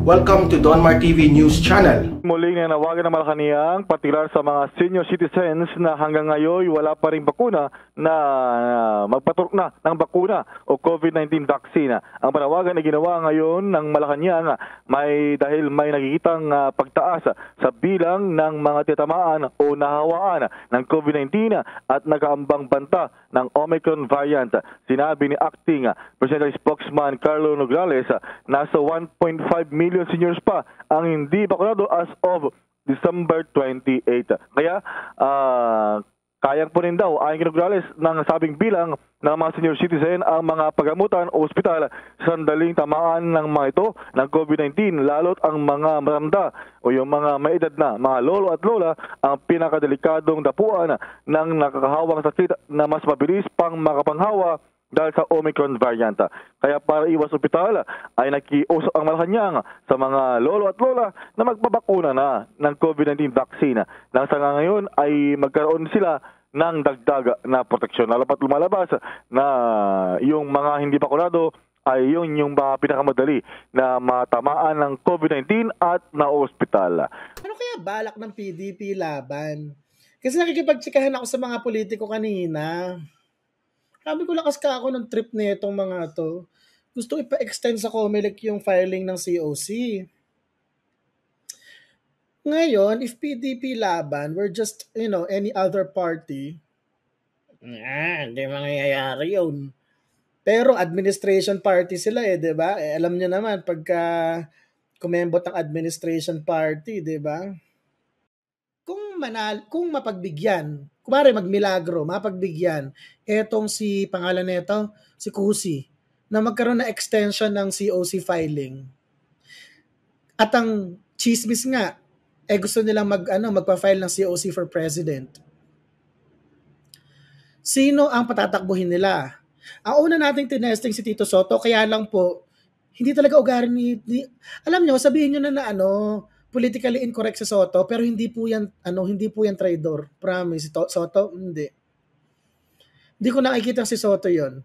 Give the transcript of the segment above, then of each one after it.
Welcome to Donmar TV News Channel. Muling nanawagan ng Malacanang partikular sa mga senior citizens na hanggang ngayon wala pa ring bakuna na magpaturok na ng bakuna o COVID-19 vaccine. Ang panawagan ay ginawa ngayon ng Malacanang dahil may nakikitang pagtaas sa bilang ng mga titamaan o nahawaan ng COVID-19 at nakaambang banta ng Omicron variant. Sinabi ni Acting Presidential Spokesman Carlo Nograles, nasa 1.5 million seniors pa ang hindi bakunado as of December 28. Kaya kayang po rin daw ayon kay Nograles ng sabing bilang ng mga senior citizen ang mga pagamutan o ospital sa sandaling tamaan ng mga ito ng COVID-19, lalo't ang mga matanda o yung mga may edad na mga lolo at lola ang pinakadelikadong dapuan ng nakakahawang sakit na mas mabilis pang makapanghawa dahil sa Omicron variant. Kaya para iwas ospital ay nakiusap ang Malacanang sa mga lolo at lola na magpabakuna na ng COVID-19 vaccine. Nang sa ngayon ay magkaroon sila ng dagdag na proteksyon. Lalapat lumalabas na yung mga hindi bakunado ay yung pinakamadali na matamaan ng COVID-19 at na-ospital. Ano kaya balak ng PDP laban? Kasi nakikipagtsikahan ako sa mga politiko kanina. Sabi ko lakas ka ako ng trip na itong mga to. Gusto ipa-extend sa COMELEC yung filing ng COC. Ngayon, if PDP laban, we're just, any other party, hindi mangyayari yun. Pero administration party sila di ba? Alam niyo naman, pagka kumembot ng administration party, di ba? Kung mapagbigyan, kumare magmilagro, mapagbigyan, etong si pangalan nito, si Kusi, na magkaroon na extension ng COC filing. At ang chismis nga, gusto nilang magpa-file ng COC for president. Sino ang patatakbuhin nila? Ang una nating tinesting si Tito Soto, kaya lang po, hindi talaga ugali ni alam nyo, sabihin nyo na politically incorrect si Soto, pero hindi po yan traidor. Promise, Soto, hindi. Hindi ko nakikita si Soto yon.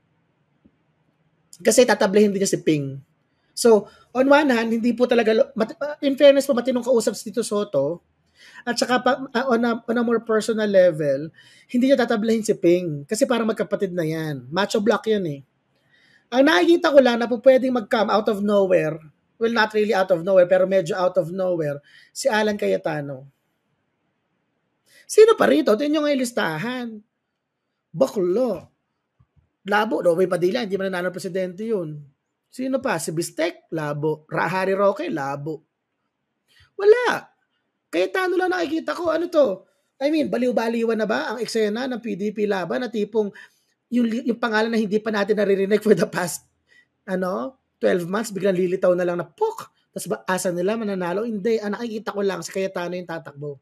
Kasi tatablahin din niya si Ping. So, on one hand, hindi po talaga, in fairness po, matinong kausap si Tito Soto, at saka on a more personal level, hindi niya tatablahin si Ping. Kasi parang magkapatid na yan. Macho block yan eh. Ang nakikita ko lang na po pwedeng mag-come out of nowhere, well, not really out of nowhere, pero medyo out of nowhere, si Alan Cayetano. Sino pa rito? Tingnan nyo nga yung listahan. Baklo. Labo, Robby Padilla, hindi man nanalo presidente yun. Sino pa? Si Bistek, labo. Harry Roque, labo. Wala. Cayetano lang nakikita ko. Ano to? I mean, baliw-baliwan na ba ang eksena ng PDP laban na tipong yung pangalan na hindi pa natin naririnig for the past 12 months, biglang lilitaw na lang na pok. Tapos asa nila mananalo? Hindi. Ang nakikita ko lang si Cayetano yung tatakbo.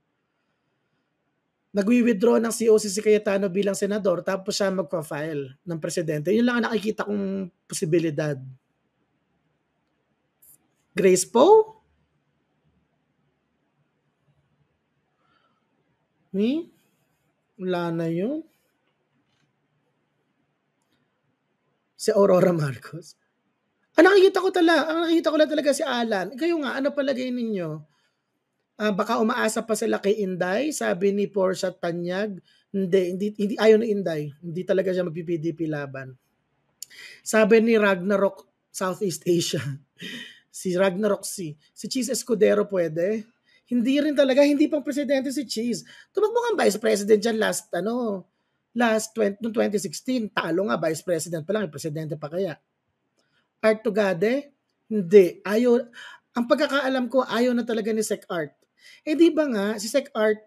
Nagwi-withdraw ng COC si Cayetano bilang senador tapos siya magpa-file ng presidente. Yun lang ang nakikita kong posibilidad. Grace Poe? Wala na yun. Si Aurora Marcos. Ang nakikita ko lang talaga si Alan. Kayo nga, ano palagay ninyo? Baka umaasa pa sila kay Inday, sabi ni Portia Tanyag. Hindi ayaw ni Inday. Hindi talaga siya mag-PDP laban. Sabi ni Ragnarok Southeast Asia. Si Ragnarok si Cheese Escudero pwede. Hindi rin talaga, hindi pang presidente si Cheese. Tumakbo nga vice president dyan last 2016. Talo nga, vice president pa lang, presidente pa kaya. Art Tugade? Hindi. Ayaw. Ang pagkakaalam ko, ayaw na talaga ni Sec Art. Di ba nga, si Sec Art,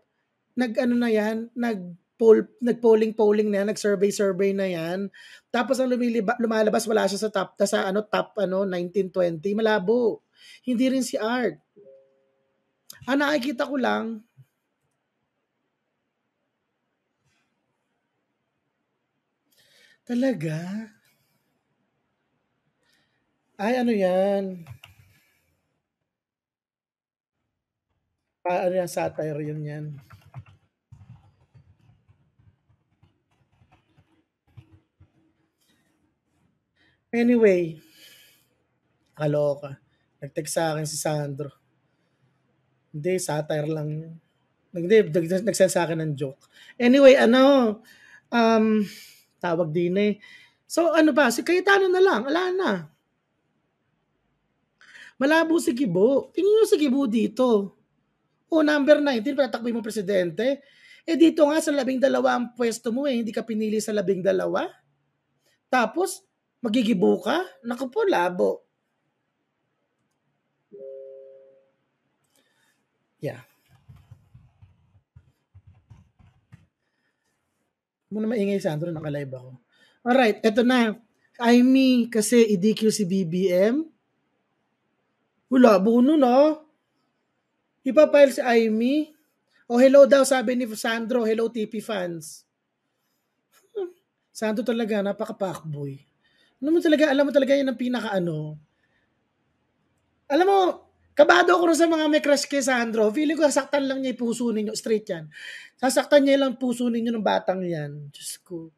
nag-polling na yan, nag-survey na yan. Tapos ang lumalabas, wala siya sa top 1920. Malabo. Hindi rin si Art. Ang nakikita ko lang, talaga? Ay, ano yan? Ano yan? Satire yun yan. Anyway, kaloka. Nag-text sa akin si Sandro. Hindi, satire lang yun. Hindi, nag-send sa akin ng joke. Anyway, um, tawag din eh. So ano ba, si Cayetano na lang, ala na. Malabo si Gibo. Tingnan nyo si Gibo dito. O number 19, patatakbo mo presidente. Eh dito nga sa 12 ang pwesto mo eh, hindi ka pinili sa 12. Tapos, magigibo ka? Naku po, labo. Yeah. Muna maingay, Sandro, naka-live ako. Alright, eto na. Aimee, kasi i-DQ si BBM. Wala, buno na. Ipapile si Aimee. O hello daw, sabi ni Sandro. Hello, TP fans. Sandro talaga, napaka-packboy. Alam mo talaga yun ang pinaka-ano. Alam mo, kabado ako rin sa mga may crush kay Sandro. Feeling ko, sasaktan lang niya yung puso ninyo. Straight yan. Sasaktan niya lang puso ninyo ng batang yan. Diyos ko.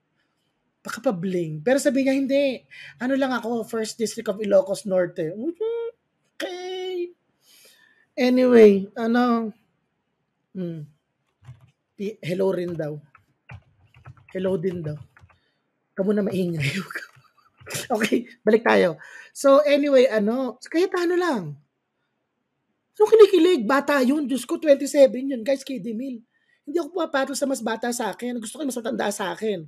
Pakapabling. Pero sabi niya, hindi. Ano lang ako, 1st District of Ilocos Norte. Okay. Anyway, hello rin daw. Hello din daw. Kamu na maingay. Okay, balik tayo. So anyway, Cayetano lang. So kinikilig, bata yun. Diyos ko, 27 yun. Guys, kiddie meal. Hindi ako pumapatol sa mas bata sa akin. Gusto ko yung mas matanda sa akin.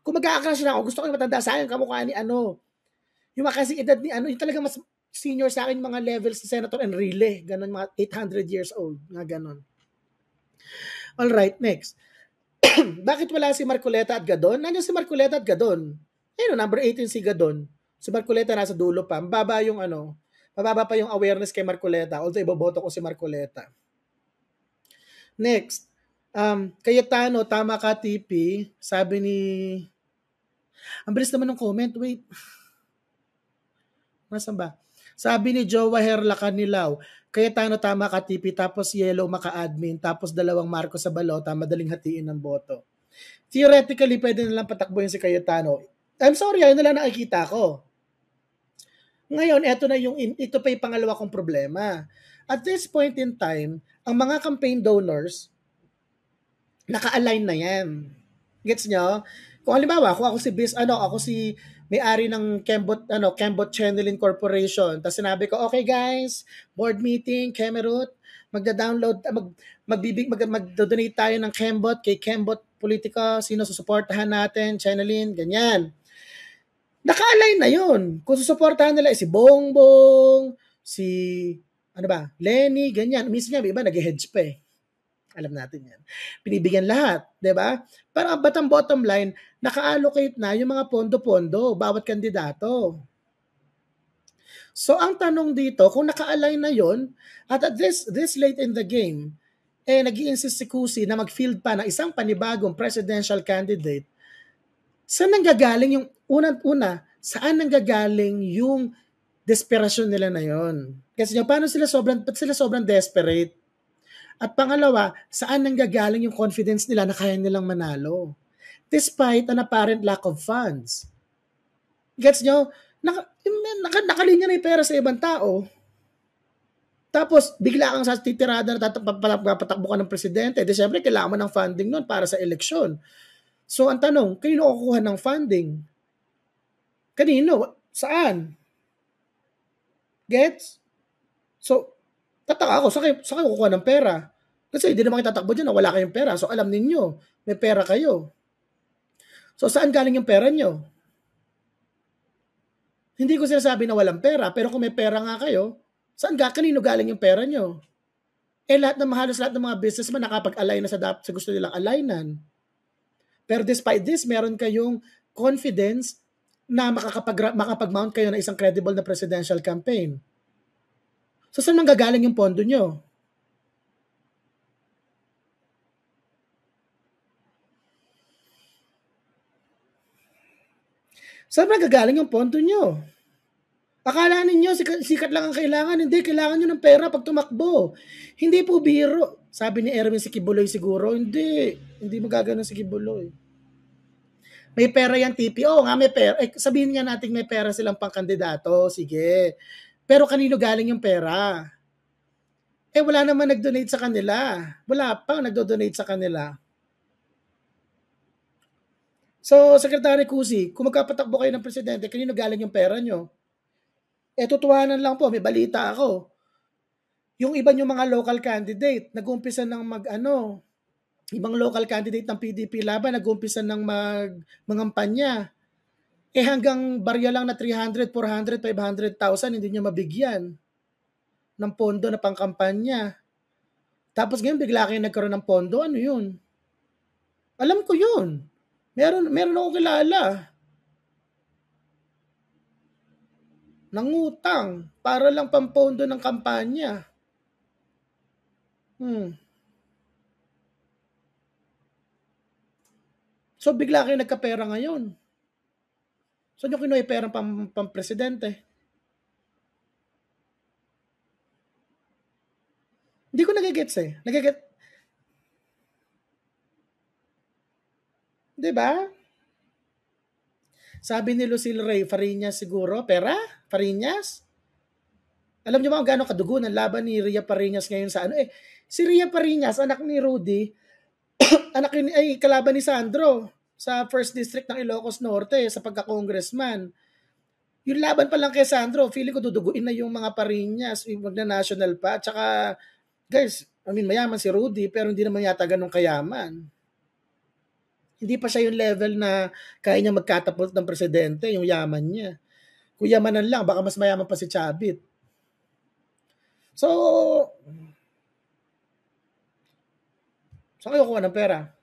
Kung mag-a-crush na ako, gusto ko yung matanda sa akin. Kamukha ni yung makasing edad ni yung talaga mas senior sa akin, mga levels ni Senator Enrile. Ganon, mga 800 years old. Nga ganon. Alright, next. Bakit wala si Marcoleta at Gadon? Nandiyan si Marcoleta at Gadon. Ayun, number 18 si Gadon. Si Marcoleta nasa dulo pa. Mababa pa yung awareness kay Marcoleta. Although iboboto ko si Marcoleta. Next. Cayetano, tama ka, TP. Sabi ni... Ang bilis naman ng comment. Wait. Nasaan ba? Sabi ni Jowa Herla Canilaw, Cayetano, tama ka, TP. Tapos yellow, maka-admin. Tapos 2 Marcos sa balota. Madaling hatiin ng boto. Theoretically, pwede nalang patakbuhin si Cayetano. I'm sorry, ayun na lang nakikita ko. Ngayon, ito pa yung pangalawa kong problema. At this point in time, ang mga campaign donors, naka-align na yan. Gets nyo? Kung halimbawa, ako si may-ari ng Kembot Channeling Corporation. Tapos sinabi ko, okay guys, board meeting, Kemerut, magda-download, mag-donate tayo ng Kembot kay Kembot Politika, sino susuportahan natin, Channeling, ganyan. Naka-align na yun. Kung susuportahan nila si Bongbong, si Lenny, ganyan. Minsan nga, iba nag-hedge pa eh. Alam natin yan. Pinibigyan lahat, di ba? Pero ang bottom line, naka-allocate na yung mga pondo-pondo, bawat kandidato. So, ang tanong dito, kung naka-align na yon at this late in the game, nag-i-insist si Cusi na mag-field pa ng isang panibagong presidential candidate, saan nanggagaling yung saan nanggagaling yung desperasyon nila na yon? Kasi paano sila sobrang desperate? At pangalawa, saan nanggagaling yung confidence nila na kaya nilang manalo? Despite an apparent lack of funds. Gets nyo? Nakalinya na yung pera sa ibang tao. Tapos, bigla kang sa titirada na papatakbo ka ng presidente. Di syempre, kailangan mo ng funding nun para sa eleksyon. So, ang tanong, kanino kukuha ng funding? Kanino? Saan? Gets? So, tataka ako, saan kayo kukuha ng pera? Kasi hindi naman kayo tatakbo dyan na wala kayong pera. So, alam ninyo, may pera kayo. So, saan galing yung pera nyo? Hindi ko sinasabi na walang pera, pero kung may pera nga kayo, kanino galing yung pera nyo? Halos lahat ng mga businessman nakapag-align na sa gusto nilang alignan. Pero despite this, meron kayong confidence na makapag-mount kayo ng isang credible na presidential campaign. So, saan manggagaling yung pondo nyo? Saan manggagaling yung pondo nyo? Akala ninyo, sikat lang ang kailangan. Hindi, kailangan nyo ng pera pag tumakbo. Hindi po biro. Sabi ni Erwin si Kibuloy siguro, hindi magagano si Kibuloy. May pera yan, TP. Oo nga, may pera. Sabihin nga natin may pera silang pangkandidato. Sige. Pero kanino galing yung pera? Wala naman nag-donate sa kanila. Wala pang nagdo-donate sa kanila. So, Secretary Cusi, kung magkapatakbo kayo ng presidente, kanino galing yung pera nyo? Tutuhanan lang po, may balita ako. Yung iba yung mga local candidate, nag-umpisa ng ibang local candidate ng PDP laban, nag-umpisa ng mangampanya. Hanggang barya lang na 300, 400, 500,000, hindi nyo mabigyan ng pondo na pangkampanya. Tapos ngayon, bigla kayo nagkaroon ng pondo, ano yun? Alam ko yun. Meron ako kilala. Nangutang para lang pampondo ng kampanya. So bigla kayo nagkapera ngayon. Saan nyo kinuha yung perang pang-presidente? Hindi ko nagigets eh. Diba? Sabi ni Lucille Ray, Fariñas siguro. Pera? Fariñas? Alam niyo ba kung gaano kadugo ng laban ni Ria Fariñas ngayon sa si Ria Fariñas, anak ni Rudy, kalaban ni Sandro sa 1st District ng Ilocos Norte sa pagka-congressman. Yung laban pa lang kay Sandro, feeling ko duduguin na yung mga Fariñas, magna-national pa. Tsaka, guys, mayaman si Rudy, pero hindi naman yata ganun kayaman. Hindi pa siya yung level na kaya niya magkatapos ng presidente, yung yaman niya. Kung yamanan lang, baka mas mayaman pa si Chavit. So, saan kayo kuha ng pera?